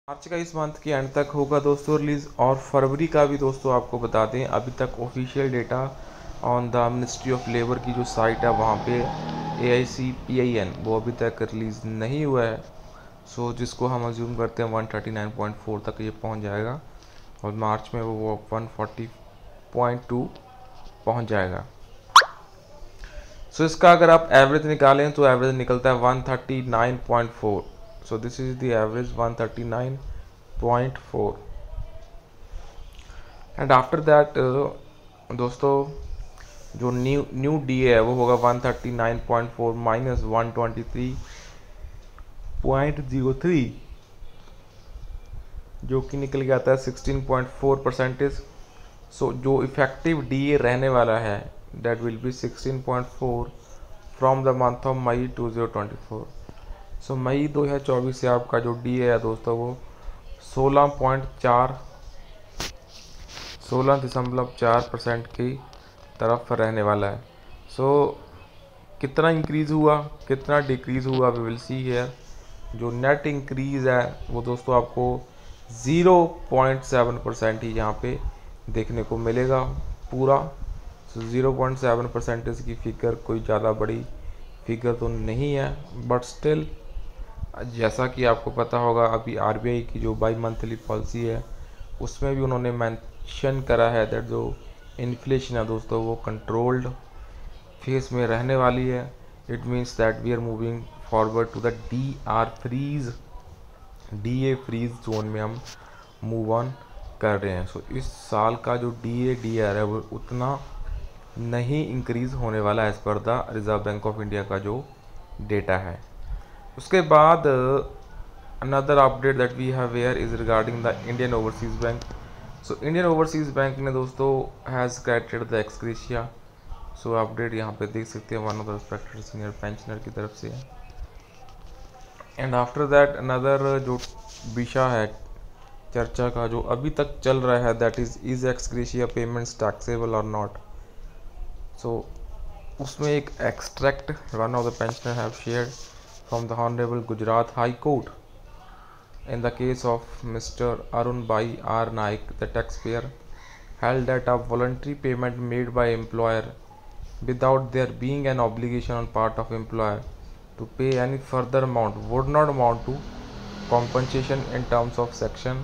मार्च का इस मंथ के एंड तक होगा दोस्तों रिलीज़, और फरवरी का भी दोस्तों आपको बता दें अभी तक official data on the ministry of labour की जो साइट है वहाँ पे AICPIN वो अभी तक रिलीज़ नहीं हुआ है। सो जिसको हम अज्यूम करते हैं 139.4 तक ये पहुँच जाएगा, और मार्च में वो 140.2 पहुँच जाएगा। सो इसका अगर आप एवरेज निकालें तो एवरेज निकलता है 139.4। So this is the average 139.4। And after that दोस्तों जो न्यू डी है वो होगा 139.4 माइनस 123.03, जो कि निकल के आता है 16.4%। सो जो इफेक्टिव DA रहने वाला है that will be 16.4 from the month of May 2024। So मई 2024 से आपका जो DA है दोस्तों वो 16.4% की तरफ रहने वाला है। सो कितना इंक्रीज़ हुआ कितना डिक्रीज़ हुआ वी विल सी हियर। जो नेट इंक्रीज़ है वो दोस्तों आपको 0.7% ही यहाँ पे देखने को मिलेगा पूरा। सो 0.7% की फिगर कोई ज़्यादा बड़ी फिगर तो नहीं है, बट स्टिल जैसा कि आपको पता होगा अभी RBI की जो बाई मंथली पॉलिसी है उसमें भी उन्होंने मेंशन करा है दैट जो इन्फ्लेशन है दोस्तों वो कंट्रोल्ड फेस में रहने वाली है। It means that we are moving forward to the DA freeze zone में हम मूव ऑन कर रहे हैं। सो इस साल का जो DAR है वो उतना नहीं इंक्रीज होने वाला as per the reserve bank of India का जो डेटा है। उसके बाद another update that we have where is regarding the Indian overseas bank. So Indian overseas bank ने दोस्तों has credited the ex gratia. So update यहाँ पे देख सकते हैं one of the respected senior pensioner की तरफ से। एंड आफ्टर दैट अनदर जो विषय है चर्चा का जो अभी तक चल रहा है that is ex gratia payments taxable और नॉट। सो उसमें एक extract one of the pensioner have shared from the Honorable Gujarat High Court in the case of Mr. Arun Bhai R. Naik, the taxpayer held that a voluntary payment made by employer without there being an obligation on part of employer to pay any further amount would not amount to compensation in terms of section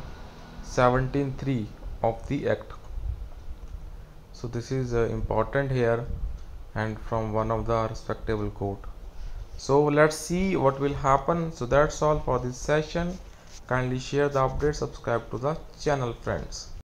17(3) of the act. So this is important here and from one of the respectable court. So let's see what will happen. So that's all for this session. Kindly share the update, subscribe to the channel friends.